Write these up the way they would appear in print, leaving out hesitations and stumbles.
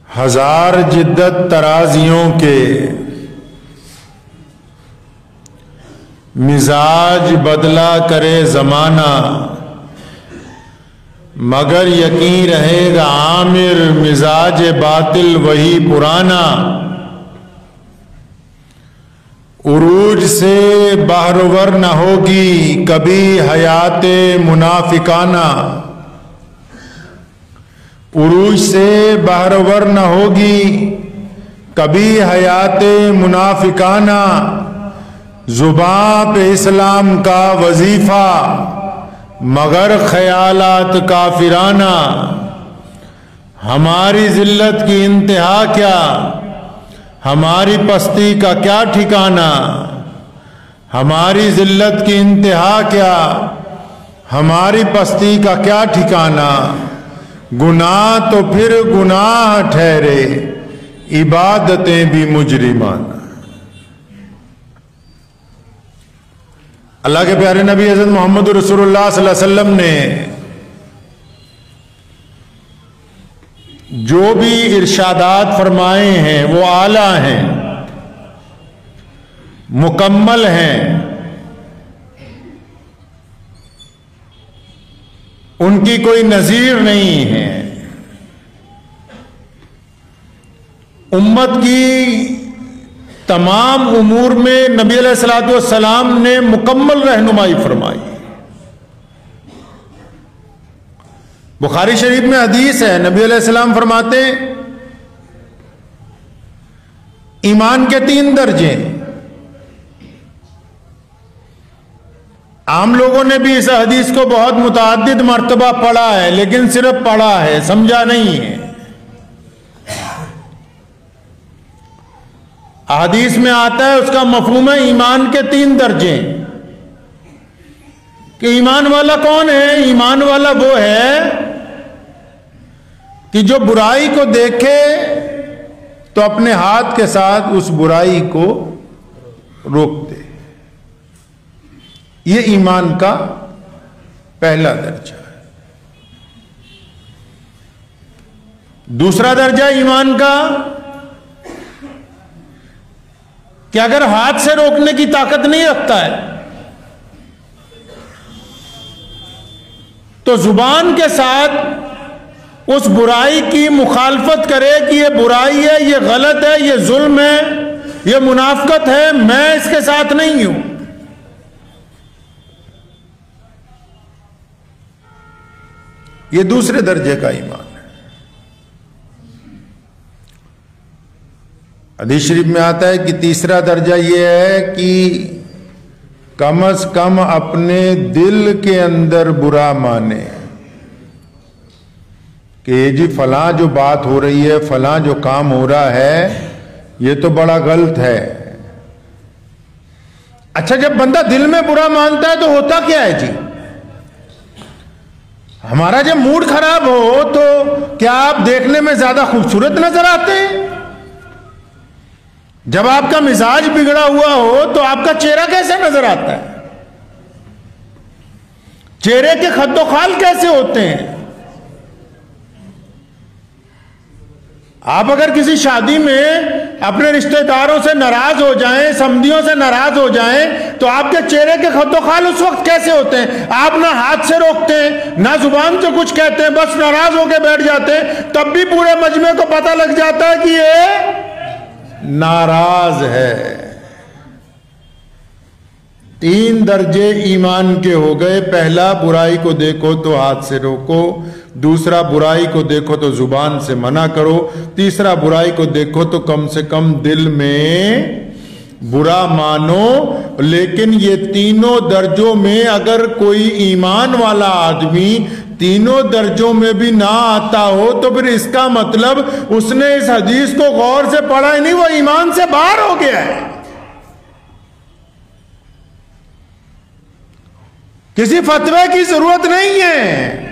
ہزار جدت ترازیوں کے مزاج بدلا کرے زمانہ، مگر یقین رہے گا عامر مزاج باطل وہی پرانا۔ عروج سے بہرور نہ ہوگی کبھی حیات منافقانہ، عروج سے بہرور نہ ہوگی کبھی حیات منافقانہ۔ زبان پہ اسلام کا وظیفہ مگر خیالات کافرانہ۔ ہماری ذلت کی انتہا کیا، ہماری پستی کا کیا ٹھکانہ، ہماری ذلت کی انتہا کیا، ہماری پستی کا کیا ٹھکانہ۔ گناہ تو پھر گناہ ٹھہرے، عبادتیں بھی مجرمانہ۔ اللہ کے پیارے نبی حضرت محمد رسول اللہ صلی اللہ علیہ وسلم نے جو بھی ارشادات فرمائے ہیں وہ اعلیٰ ہیں، مکمل ہیں، ان کی کوئی نظیر نہیں ہے۔ امت کی تمام امور میں نبی علیہ الصلوۃ والسلام نے مکمل رہنمائی فرمائی۔ بخاری شریف میں حدیث ہے، نبی علیہ السلام فرماتے ایمان کے 3 درجے۔ عام لوگوں نے بھی اس حدیث کو بہت متعدد مرتبہ پڑھا ہے، لیکن صرف پڑھا ہے، سمجھا نہیں ہے۔ حدیث میں آتا ہے، اس کا مفہوم ہے ایمان کے 3 درجے۔ کہ ایمان والا کون ہے؟ ایمان والا وہ ہے کہ جو برائی کو دیکھے تو اپنے ہاتھ کے ساتھ اس برائی کو روک دے۔ یہ ایمان کا پہلا درجہ ہے۔ دوسرا درجہ ایمان کا کہ اگر ہاتھ سے روکنے کی طاقت نہیں رکھتا ہے تو زبان کے ساتھ اس برائی کی مخالفت کرے کہ یہ برائی ہے، یہ غلط ہے، یہ ظلم ہے، یہ منافقت ہے، میں اس کے ساتھ نہیں ہوں۔ یہ دوسرے درجے کا ایمان ہے۔ حدیث شریف میں آتا ہے کہ تیسرا درجہ یہ ہے کہ کم از کم اپنے دل کے اندر برا مانے کہ جی فلاں جو بات ہو رہی ہے، فلاں جو کام ہو رہا ہے، یہ تو بڑا غلط ہے۔ اچھا، جب بندہ دل میں برا مانتا ہے تو ہوتا کیا ہے جی؟ ہمارا جب موڈ خراب ہو تو کیا آپ دیکھنے میں زیادہ خوبصورت نظر آتے ہیں؟ جب آپ کا مزاج بگڑا ہوا ہو تو آپ کا چہرہ کیسے نظر آتا ہے؟ چہرے کے خد و خال کیسے ہوتے ہیں؟ آپ اگر کسی شادی میں اپنے رشتہ داروں سے ناراض ہو جائیں، سمدھیوں سے ناراض ہو جائیں تو آپ کے چہرے کے خد و خال اس وقت کیسے ہوتے ہیں؟ آپ نہ ہاتھ سے روکتے ہیں، نہ زبان سے کچھ کہتے ہیں، بس ناراض ہو کے بیٹھ جاتے ہیں، تب بھی پورے مجمع کو پتہ لگ جاتا ہے کہ یہ ناراض ہے۔ 3 درجے ایمان کے ہو گئے۔ پہلا، برائی کو دیکھو تو ہاتھ سے روکو۔ دوسرا، برائی کو دیکھو تو زبان سے منع کرو۔ تیسرا، برائی کو دیکھو تو کم سے کم دل میں برا مانو۔ لیکن یہ تینوں درجوں میں اگر کوئی ایمان والا آدمی تینوں درجوں میں بھی نہ آتا ہو تو پھر اس کا مطلب اس نے اس حدیث کو غور سے پڑھا ہی نہیں، وہ ایمان سے باہر ہو گیا ہے۔ کسی فتوے کی ضرورت نہیں ہے،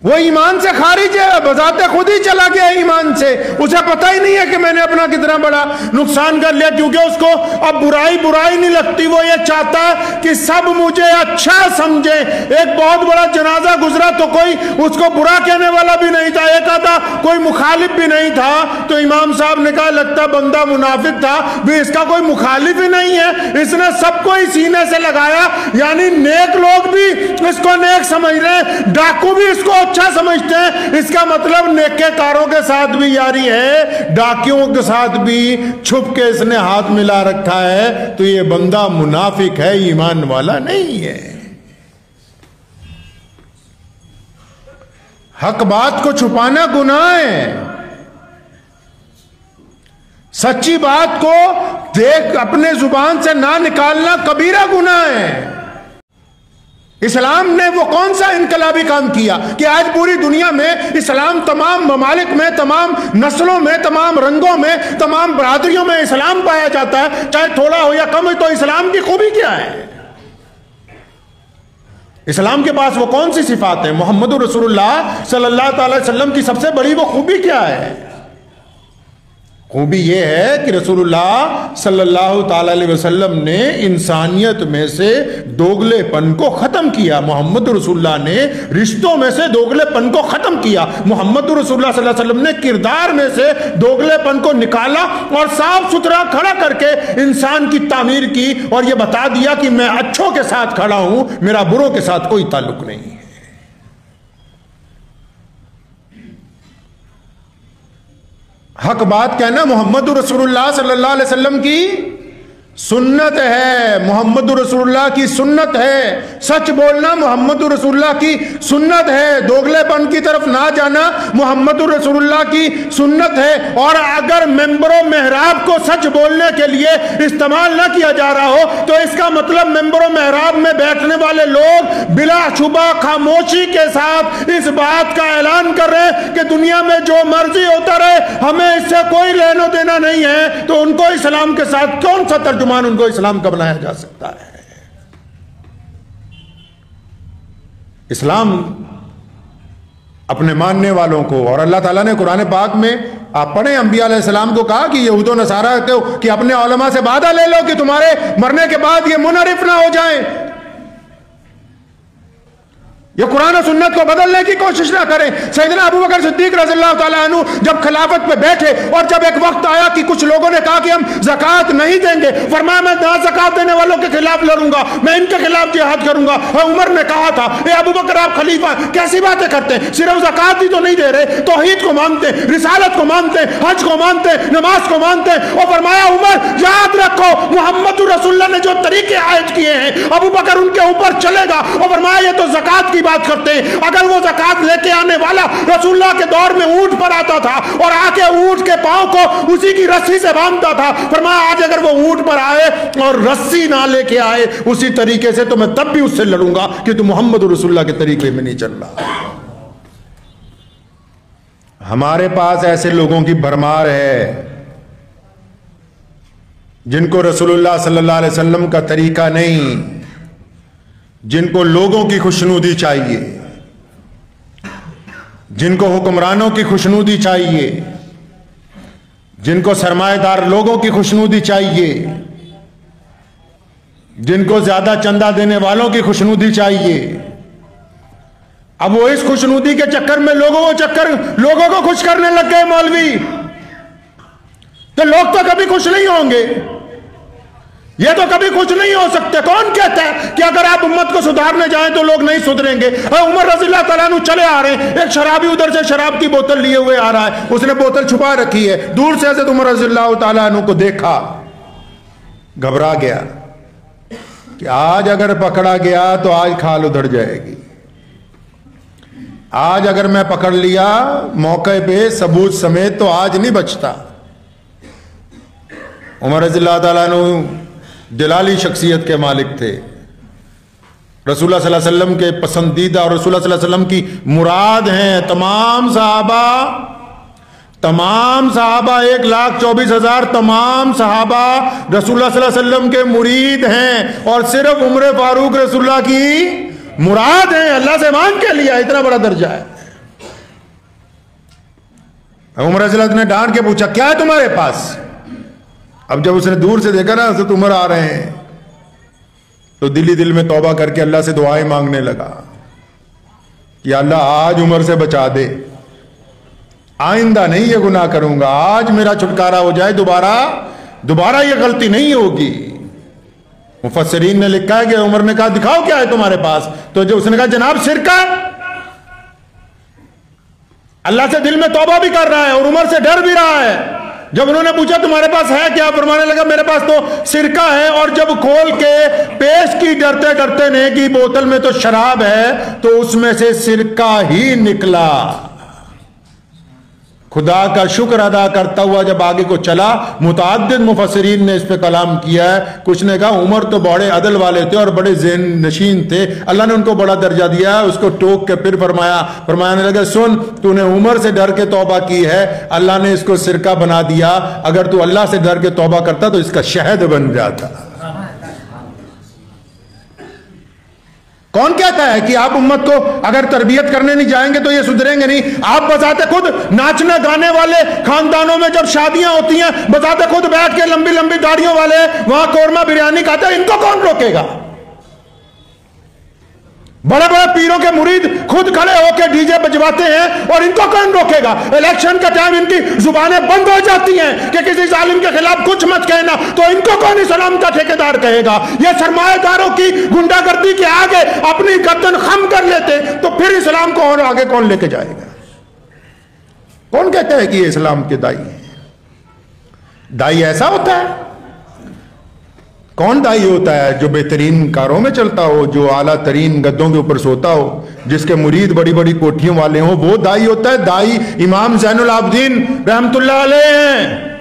وہ ایمان سے خارج ہے، بذات خود ہی چلا گیا ایمان سے۔ اسے پتہ ہی نہیں ہے کہ میں نے اپنا کتنا بڑا نقصان کر لیا، کیونکہ اس کو اب برائی نہیں لگتی۔ وہ یہ چاہتا ہے کہ سب مجھے اچھا سمجھے۔ ایک بہت بڑا جنازہ گزرا تو کوئی اس کو برا کہنے والا بھی نہیں تھا، ایک آدھا کوئی مخالف بھی نہیں تھا تو امام صاحب نے کہا لگتا بندہ منافق تھا، بھی اس کا کوئی مخالف ہی نہیں ہے، اس نے سب کو ہی سینے سے لگایا۔ یعنی نیک لوگ بھی اس کو نیک سمجھ رہے ہیں، ڈاکو بھی اس کو اچھا سمجھتے ہیں، اس کا مطلب نیکے کاروں کے ساتھ بھی یاری ہے، ڈاکیوں کے ساتھ بھی چھپ کے اس نے ہاتھ ملا رکھا ہے، تو یہ بندہ منافق ہے، ایمان والا نہیں ہے۔ حق بات کو چھپانا گناہ ہے، سچی بات کو دیکھ اپنے زبان سے نہ نکالنا کبیرہ گناہ ہے۔ اسلام نے وہ کون سا انقلابی کام کیا کہ آج پوری دنیا میں اسلام تمام ممالک میں، تمام نسلوں میں، تمام رنگوں میں، تمام برادریوں میں اسلام پایا جاتا ہے، چاہے تھوڑا ہو یا کم ہو۔ تو اسلام کی خوبی کیا ہے؟ اسلام کے پاس وہ کون سی صفات ہیں؟ محمد رسول اللہ صلی اللہ تعالی وسلم کی سب سے بڑی وہ خوبی کیا ہے؟ خوبی یہ ہے کہ رسول اللہ صلی اللہ تعالی علیہ وسلم نے انسانیت میں سے دوگلے پن کو ختم کیا۔ محمد رسول اللہ نے رشتوں میں سے دوگلے پن کو ختم کیا۔ محمد رسول اللہ صلی اللہ علیہ وسلم نے کردار میں سے دوگلے پن کو نکالا اور صاف ستھرا کھڑا کر کے انسان کی تعمیر کی، اور یہ بتا دیا کہ میں اچھوں کے ساتھ کھڑا ہوں، میرا بروں کے ساتھ کوئی تعلق نہیں ہے۔ حق بات کہنا محمد رسول اللہ صلی اللہ علیہ وسلم کی سنت ہے، محمد رسول اللہ کی سنت ہے۔ سچ بولنا محمد رسول اللہ کی سنت ہے، دوگلے پن کی طرف نہ جانا محمد رسول اللہ کی سنت ہے۔ اور اگر ممبر و محراب کو سچ بولنے کے لیے استعمال نہ کیا جا رہا ہو تو اس کا مطلب ممبر و محراب میں بیٹھنے والے لوگ بلا شبہ خاموشی کے ساتھ اس بات کا اعلان کر رہے ہیں کہ دنیا میں جو مرضی ہوتا رہے، ہمیں اس سے کوئی لینا دینا نہیں ہے۔ تو ان کو اسلام کے ساتھ کون سا ترجمان ان کو اسلام کا بنایا جا سکتا ہے؟ اسلام اپنے ماننے والوں کو، اور اللہ تعالیٰ نے قرآن پاک میں آپ پڑھیں انبیاء علیہ السلام کو کہا کہ یہود و نصارہ کہ اپنے علماء سے وعدہ لے لو کہ تمہارے مرنے کے بعد یہ منحرف نہ ہو جائیں، یہ قرآن و سنت کو بدلنے کی کوشش نہ کریں۔ سیدنا ابو بکر صدیق رضی اللہ تعالیٰ عنہ جب خلافت پہ بیٹھے اور جب ایک وقت آیا کہ کچھ لوگوں نے کہا کہ ہم زکوٰۃ نہیں دیں گے، فرمایا میں نہ زکوٰۃ دینے والوں کے خلاف لڑوں گا، میں ان کے خلاف جہاد کروں گا۔ اور عمر نے کہا تھا اے ابو بکر آپ خلیفہ کیسی باتیں کرتے ہیں، صرف زکوٰۃ ہی تو نہیں دے رہے، توحید کو مانتے ہیں، رسالت کو مانتے ہیں، حج کو مانتے ہیں، نماز کو مانتے ہیں۔ اور فرمایا عمر یاد رکھو محمد رسول اللہ نے جو طریقے عائد کیے ہیں ابو بکر ان کے اوپر چلے گا۔ اور فرمایا یہ تو زکوٰۃ کی بات کرتے ہیں، اگر وہ زکوٰۃ لے کے آنے والا رسول اللہ کے دور میں اونٹ پر آتا تھا اور آ کے اونٹ کے پاؤں کو اسی کی رسی سے باندھتا تھا، فرمایا آج اگر وہ اونٹ پر آئے اور رسی نہ لے کے آئے اسی طریقے سے تو میں تب بھی اس سے لڑوں گا کہ تو محمد رسول اللہ کے طریقے میں نہیں چل رہا۔ ہمارے پاس ایسے لوگوں کی بھرمار ہے جن کو رسول اللہ صلی اللہ علیہ وسلم کا طریقہ نہیں، جن کو لوگوں کی خوشنودی چاہیے، جن کو حکمرانوں کی خوشنودی چاہیے، جن کو سرمایہ دار لوگوں کی خوشنودی چاہیے، جن کو زیادہ چندہ دینے والوں کی خوشنودی چاہیے۔ اب وہ اس خوشنودی کے چکر میں لوگوں کو خوش کرنے لگ گئے مولوی، تو لوگ تو کبھی خوش نہیں ہوں گے، یہ تو کبھی کچھ نہیں ہو سکتے۔ کون کہتا ہے کہ اگر آپ امت کو سدھارنے جائیں تو لوگ نہیں سدھریں گے؟ عمر رضی اللہ تعالیٰ عنہ چلے آ رہے ہیں، ایک شرابی ادھر سے شراب کی بوتل لیے ہوئے آ رہا ہے، اس نے بوتل چھپا رکھی ہے، دور سے حضرت عمر رضی اللہ تعالیٰ عنہ کو دیکھا، گھبرا گیا کہ آج اگر پکڑا گیا تو آج کھال ادھر جائے گی، آج اگر میں پکڑ لیا موقع پہ ثبوت سمیت تو آج نہیں بچتا۔ عمر رضی اللہ تعالیٰ عنہ جلالی شخصیت کے مالک تھے، رسول اللہ صلی اللہ علیہ وسلم کے پسندیدہ اور رسول اللہ صلی اللہ علیہ وسلم کی مراد ہیں تمام صحابہ 1,24,000 تمام صحابہ رسول اللہ صلی اللہ علیہ وسلم کے مرید ہیں، اور صرف عمر فاروق رسول اللہ کی مراد ہیں، اللہ سے مانگ کے لیا، اتنا بڑا درجہ ہے۔ عمر رضی اللہ نے ڈانٹ کے پوچھا کیا ہے تمہارے پاس؟ اب جب اس نے دور سے دیکھا نا حضرت عمر آ رہے ہیں تو دل میں توبہ کر کے اللہ سے دعائیں مانگنے لگا کہ اللہ آج عمر سے بچا دے، آئندہ نہیں یہ گناہ کروں گا، آج میرا چھٹکارا ہو جائے، دوبارہ یہ غلطی نہیں ہوگی۔ مفسرین نے لکھا ہے کہ عمر نے کہا دکھاؤ کیا ہے تمہارے پاس، تو جو اس نے کہا جناب شرک ہے، اللہ سے دل میں توبہ بھی کر رہا ہے اور عمر سے ڈر بھی رہا ہے۔ جب انہوں نے پوچھا تمہارے پاس ہے کیا، فرمانے لگا میرے پاس تو سرکہ ہے، اور جب کھول کے پیش کی ڈرتے ڈرتے نے کہ بوتل میں تو شراب ہے، تو اس میں سے سرکہ ہی نکلا۔ خدا کا شکر ادا کرتا ہوا جب آگے کو چلا، متعدد مفسرین نے اس پہ کلام کیا ہے۔ کچھ نے کہا عمر تو بڑے عدل والے تھے اور بڑے ذہن نشین تھے، اللہ نے ان کو بڑا درجہ دیا ہے۔ اس کو ٹوک کے پھر فرمانے لگا سن، تو نے عمر سے ڈر کے توبہ کی ہے، اللہ نے اس کو سرکہ بنا دیا، اگر تو اللہ سے ڈر کے توبہ کرتا تو اس کا شہد بن جاتا۔ کون کہتا ہے کہ آپ امت کو اگر تربیت کرنے نہیں جائیں گے تو یہ سدھریں گے نہیں؟ آپ بذات خود ناچنے گانے والے خاندانوں میں جب شادیاں ہوتی ہیں، بذات خود بیٹھ کے لمبی لمبی داڑھیوں والے وہاں قورمہ بریانی کھاتے ہیں، ان کو کون روکے گا؟ بڑے بڑے پیروں کے مرید خود کھڑے ہو کے ڈی جے بجواتے ہیں اور ان کو کون روکے گا؟ الیکشن کا ٹائم ان کی زبانیں بند ہو جاتی ہیں کہ کسی ظالم کے خلاف کچھ مت کہنا، تو ان کو کون اسلام کا ٹھیکیدار کہے گا؟ یہ سرمایہ داروں کی گنڈا گردی کے آگے اپنی گردن خم کر لیتے تو پھر اسلام کو اور آگے کون لے کے جائے گا؟ کون کہتا ہے کہ یہ اسلام کے دائی ہیں؟ دائی ایسا ہوتا ہے؟ کون دائی ہوتا ہے؟ جو بہترین کاروں میں چلتا ہو، جو اعلیٰ ترین گدوں کے اوپر سوتا ہو، جس کے مرید بڑی بڑی کوٹھیوں والے ہوں، وہ دائی ہوتا ہے؟ دائی امام زین العابدین رحمت اللہ علیہ ہیں،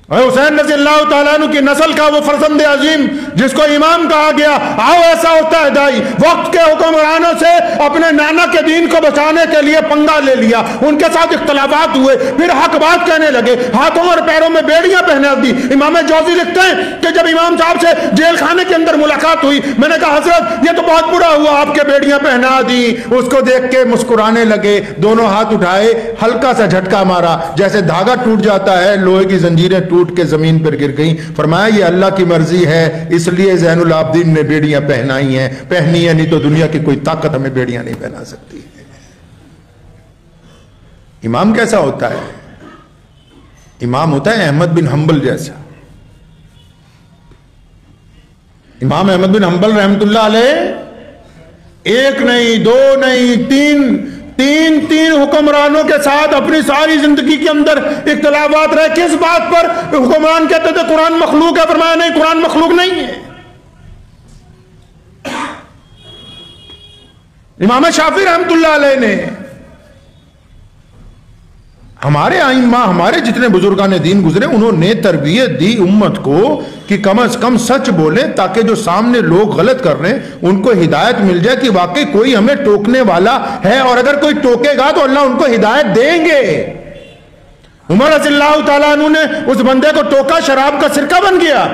حسین رضی اللہ تعالیٰ عنہ کی نسل کا وہ فرزند عظیم جس کو امام کہا گیا۔ آؤ ایسا ہوتا ہے دائی، وقت کے حکمرانوں سے اپنے نانا کے دین کو بچانے کے لیے پنگا لے لیا، ان کے ساتھ اختلافات ہوئے، پھر حق بات کہنے لگے، ہاتھوں اور پیروں میں بیڑیاں پہنا دی۔ امام جوزی لکھتے ہیں کہ جب امام صاحب سے جیل خانے کے اندر ملاقات ہوئی، میں نے کہا حضرت یہ تو بہت برا ہوا، آپ کے بیڑیاں پہنا دی۔ اس کو دیکھ کے مسکرانے لگے، دونوں ہاتھ اٹھائے، ہلکا سا جھٹکا مارا جیسے دھاگا ٹوٹ جاتا ہے، لوہے کی زنجیریں ٹوٹ کے زمین پر گر گئیں۔ فرمایا یہ اللہ کی مرضی ہے، اس لیے زین العابدین نے بیڑیاں پہنائی ہیں، پہنی ہے، نہیں تو دنیا کی کوئی طاقت ہمیں بیڑیاں نہیں پہنا سکتی۔ امام کیسا ہوتا ہے؟ امام ہوتا ہے احمد بن حنبل جیسا۔ امام احمد بن حنبل رحمت اللہ علیہ ایک نہیں، دو نہیں، تین حکمرانوں کے ساتھ اپنی ساری زندگی کے اندر اختلافات رہے۔ کس بات پر؟ حکمران کہتے تھے قرآن مخلوق ہے، فرمایا نہیں، قرآن مخلوق نہیں ہے۔ امام شافعی رحمت اللہ علیہ نے، ہمارے ائمہ، ہمارے جتنے بزرگان دین گزرے، انہوں نے تربیت دی امت کو کہ کم از کم سچ بولیں تاکہ جو سامنے لوگ غلط کر رہے ہیں ان کو ہدایت مل جائے کہ واقعی کوئی ہمیں ٹوکنے والا ہے، اور اگر کوئی ٹوکے گا تو اللہ ان کو ہدایت دیں گے۔ عمر رضی اللہ تعالیٰ عنہ نے اس بندے کو ٹوکا، شراب کا سرکہ بن گیا۔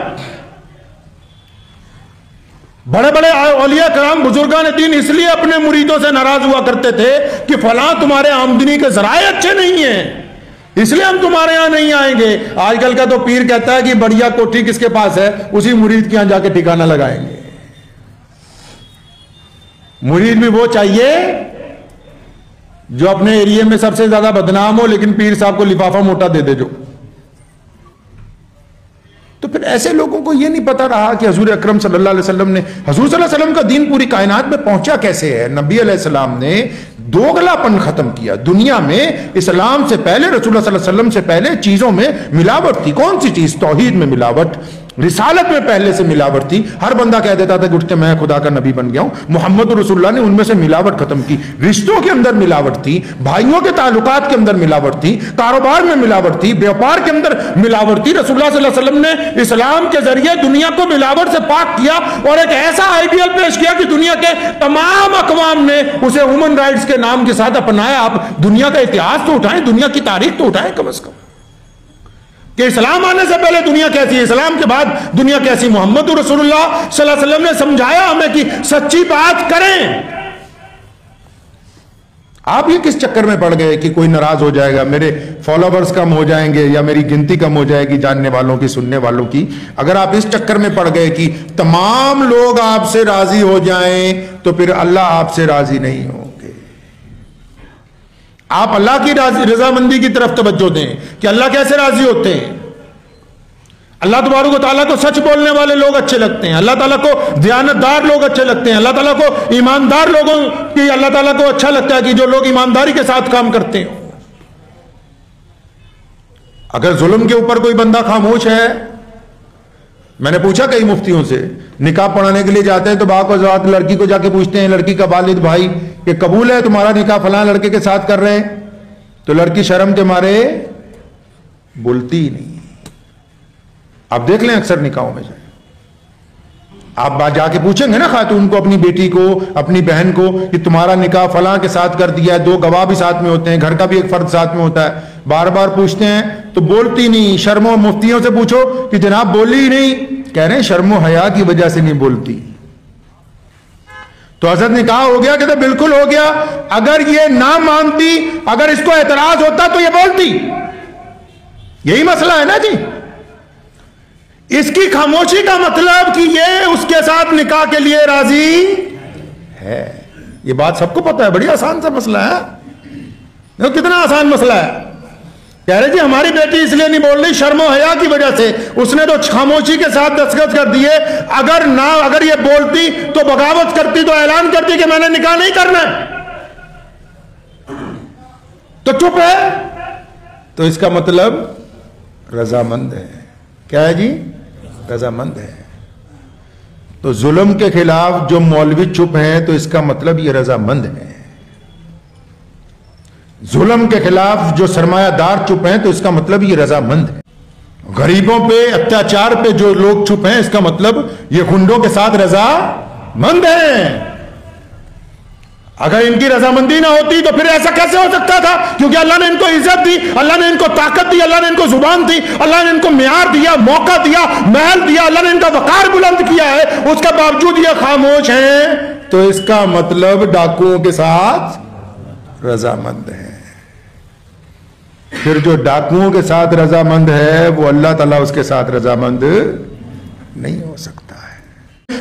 بڑے بڑے اولیاء کرام بزرگان دین اس لیے اپنے مریدوں سے ناراض ہوا کرتے تھے کہ فلاں تمہارے آمدنی کے ذرائع اچھے نہیں ہیں، اس لیے ہم تمہارے یہاں نہیں آئیں گے۔ آج کل کا تو پیر کہتا ہے کہ بڑھیا کوٹھی کس کے پاس ہے، اسی مرید کے یہاں جا کے ٹھکانہ لگائیں گے۔ مرید بھی وہ چاہیے جو اپنے ایریے میں سب سے زیادہ بدنام ہو لیکن پیر صاحب کو لفافہ موٹا دے دے جو۔ تو پھر ایسے لوگوں کو یہ نہیں پتا رہا کہ حضور اکرم صلی اللہ علیہ وسلم نے، حضور صلی اللہ علیہ وسلم کا دین پوری کائنات میں پہنچا کیسے ہے۔ نبی علیہ السلام نے دوغلا پن ختم کیا۔ دنیا میں اسلام سے پہلے، رسول اللہ صلی اللہ علیہ وسلم سے پہلے چیزوں میں ملاوٹ تھی۔ کون سی چیز؟ توحید میں ملاوٹ، رسالت میں پہلے سے ملاوٹ تھی۔ ہر بندہ کہہ دیتا تھا کہ اٹھ کے میں خدا کا نبی بن گیا ہوں۔ محمد رسول اللہ نے ان میں سے ملاوٹ ختم کی۔ رشتوں کے اندر ملاوٹ تھی، بھائیوں کے تعلقات کے اندر ملاوٹ تھی، کاروبار میں ملاوٹ تھی، بیوپار کے اندر ملاوٹ تھی۔ رسول اللہ صلی اللہ علیہ وسلم نے اسلام کے ذریعے دنیا کو ملاوٹ سے پاک کیا اور ایک ایسا آئیڈیل پیش کیا کہ دنیا کے تمام اقوام نے اسے ہیومن رائٹس کے نام کے ساتھ اپنایا۔ آپ دنیا کا اتہاس تو اٹھائیں، دنیا کی تاریخ تو اٹھائیں کم از کم، کہ اسلام آنے سے پہلے دنیا کیسی ہے، اسلام کے بعد دنیا کیسی۔ محمد رسول اللہ صلی اللہ علیہ وسلم نے سمجھایا ہمیں کہ سچی بات کریں۔ آپ یہ کس چکر میں پڑ گئے کہ کوئی ناراض ہو جائے گا، میرے فالوورز کم ہو جائیں گے یا میری گنتی کم ہو جائے گی جاننے والوں کی، سننے والوں کی؟ اگر آپ اس چکر میں پڑ گئے کہ تمام لوگ آپ سے راضی ہو جائیں تو پھر اللہ آپ سے راضی نہیں ہوں گے۔ آپ اللہ کی رضامندی کی طرف توجہ دیں کہ اللہ کیسے راضی ہوتے ہیں. اللہ تبارک و تعالیٰ کو سچ بولنے والے لوگ اچھے لگتے ہیں, اللہ تعالیٰ کو دیانتدار لوگ اچھے لگتے ہیں, اللہ تعالیٰ کو ایماندار لوگوں کی اللہ تعالیٰ کو اچھا لگتا ہے کہ جو لوگ ایمانداری کے ساتھ کام کرتے ہیں. اگر ظلم کے اوپر کوئی بندہ خاموش ہے, میں نے پوچھا کئی مفتیوں سے, نکاح پڑھانے کے لیے جاتے ہیں تو بعض اوقات لڑکی کو جا کے پوچھتے ہیں, لڑکی کا والد بھائی کہ قبول ہے تمہارا نکاح فلاں لڑکے کے ساتھ کر رہے ہیں, تو لڑکی شرم کے مارے بولتی ہی نہیں. آپ دیکھ لیں اکثر نکاحوں میں جائیں, آپ جا کے پوچھیں گے نا خاتون کو, اپنی بیٹی کو, اپنی بہن کو کہ تمہارا نکاح فلاں کے ساتھ کر دیا ہے, 2 گواہ بھی ساتھ میں ہوتے ہیں, گھر کا بھی ایک فرد ساتھ میں ہوتا ہے, بار بار پوچھتے ہیں تو بولتی نہیں. شرم و مفتیوں سے پوچھو کہ جناب بولی ہی نہیں, کہہ رہے ہیں شرم و حیا کی وجہ سے نہیں بولتی. تو حضرت نکاح ہو گیا, کہتے بالکل ہو گیا. اگر یہ نہ مانتی, اگر اس کو اعتراض ہوتا تو یہ بولتی. یہی مسئلہ ہے نا جی. اس کی خاموشی کا مطلب کہ یہ اس کے ساتھ نکاح کے لیے راضی ہے. یہ بات سب کو پتہ ہے, بڑی آسان سا مسئلہ ہے. کتنا آسان مسئلہ ہے. کہہ رہے جی ہماری بیٹی اس لیے نہیں بول رہی شرم و حیا کی وجہ سے, اس نے تو خاموشی کے ساتھ دستخط کر دیے. اگر یہ بولتی تو بغاوت کرتی, تو اعلان کرتی کہ میں نے نکاح نہیں کرنا ہے, تو چپ ہے. تو اس کا مطلب رضامند ہے. کیا ہے جی؟ رضامند ہے. تو ظلم کے خلاف جو مولوی چپ ہیں تو اس کا مطلب یہ رضامند ہے. ظلم کے خلاف جو سرمایہ دار چپ ہیں تو اس کا مطلب یہ رضامند ہے. غریبوں پہ اتیاچار پہ جو لوگ چپ ہیں اس کا مطلب یہ گنڈوں کے ساتھ رضامند ہیں. اگر ان کی رضامندی نہ ہوتی تو پھر ایسا کیسے ہو سکتا تھا؟ کیونکہ اللہ نے ان کو عزت دی, اللہ نے ان کو طاقت دی, اللہ نے ان کو زبان دی, اللہ نے ان کو معیار دیا, موقع دیا, محل دیا, اللہ نے ان کا وقار بلند کیا ہے, اس کے باوجود یہ خاموش ہیں. تو اس کا مطلب ڈاکوؤں کے ساتھ رضامند ہے. پھر جو ڈاکوؤں کے ساتھ رضامند ہے وہ اللہ تعالیٰ اس کے ساتھ رضامند نہیں ہو سکتا ہے.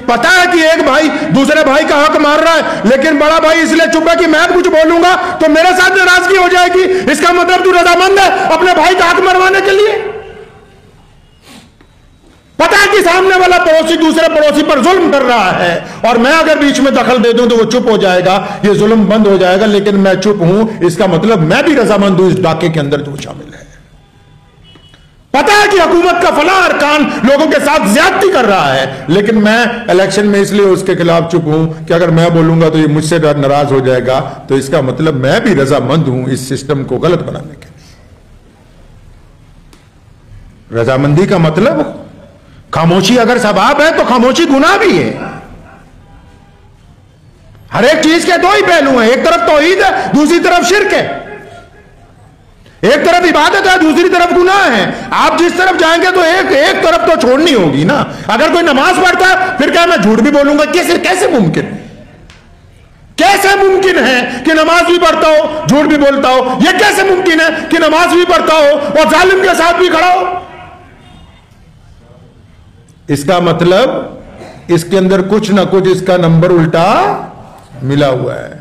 پتا ہے کہ ایک بھائی دوسرے بھائی کا حق مار رہا ہے, لیکن بڑا بھائی اس لیے چپ ہے کہ میں کچھ بولوں گا تو میرے ساتھ ناراضگی ہو جائے گی. اس کا مطلب تو رضامند ہے اپنے بھائی کا حق مروانے کے لیے. پتا ہے کہ سامنے والا پڑوسی دوسرے پڑوسی پر ظلم کر رہا ہے, اور میں اگر بیچ میں دخل دے دوں تو وہ چپ ہو جائے گا, یہ ظلم بند ہو جائے گا, لیکن میں چپ ہوں, اس کا مطلب میں بھی رضامند ہوں اس ڈاکے کے اندر جو شامل ہے. پتا ہے کہ حکومت کا فلاں ارکان لوگوں کے ساتھ زیادتی کر رہا ہے, لیکن میں الیکشن میں اس لیے اس کے خلاف چپ ہوں کہ اگر میں بولوں گا تو یہ مجھ سے ناراض ہو جائے گا, تو اس کا مطلب میں بھی رضامند ہوں اس سسٹم کو غلط بنانے کے لیے. رضامندی کا مطلب خاموشی اگر ثواب ہے تو خاموشی گناہ بھی ہے. ہر ایک چیز کے 2 ہی پہلو ہیں, ایک طرف توحید ہے, دوسری طرف شرک ہے. ایک طرف عبادت ہے, دوسری طرف گناہ ہے. آپ جس طرف جائیں گے تو ایک طرف تو چھوڑنی ہوگی نا. اگر کوئی نماز پڑھتا ہے پھر کیا میں جھوٹ بھی بولوں گا؟ کیسے ممکن ہے؟ کیسے ممکن ہے کہ نماز بھی پڑھتا ہو جھوٹ بھی بولتا ہو؟ یہ کیسے ممکن ہے کہ نماز بھی پڑھتا ہو اور ظالم کے ساتھ بھی کھڑا ہو؟ اس کا مطلب اس کے اندر کچھ نہ کچھ اس کا نمبر الٹا ملا ہوا ہے.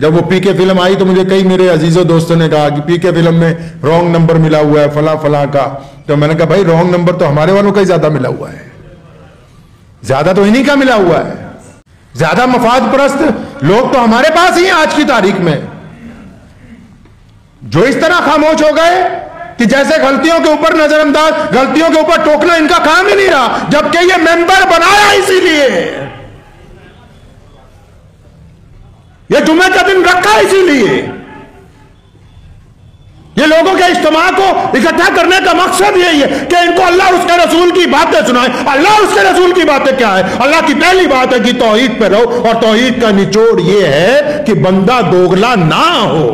جب وہ پی کے فلم آئی تو مجھے کئی میرے عزیزوں دوستوں نے کہا کہ پی کے فلم میں رانگ نمبر ملا ہوا ہے فلاں فلاں کا. تو میں نے کہا بھائی رانگ نمبر تو ہمارے والوں کا ہی زیادہ ملا ہوا ہے, زیادہ تو انہیں کا ملا ہوا ہے. زیادہ مفاد پرست لوگ تو ہمارے پاس ہی ہیں آج کی تاریخ میں, جو اس طرح خاموش ہو گئے کہ جیسے غلطیوں کے اوپر نظر انداز, غلطیوں کے اوپر ٹوکنا ان کا کام ہی نہیں رہا, جبکہ یہ ممبر بنایا اسی لیے, یہ جمعہ کا دن رکھا اسی لیے. یہ لوگوں کے اجتماع کو اکٹھا کرنے کا مقصد یہی ہے کہ ان کو اللہ اس کے رسول کی باتیں سنائیں. اللہ اس کے رسول کی باتیں کیا ہے؟ اللہ کی پہلی بات ہے کہ توحید پہ رہو, اور توحید کا نچوڑ یہ ہے کہ بندہ دوگلا نہ ہو.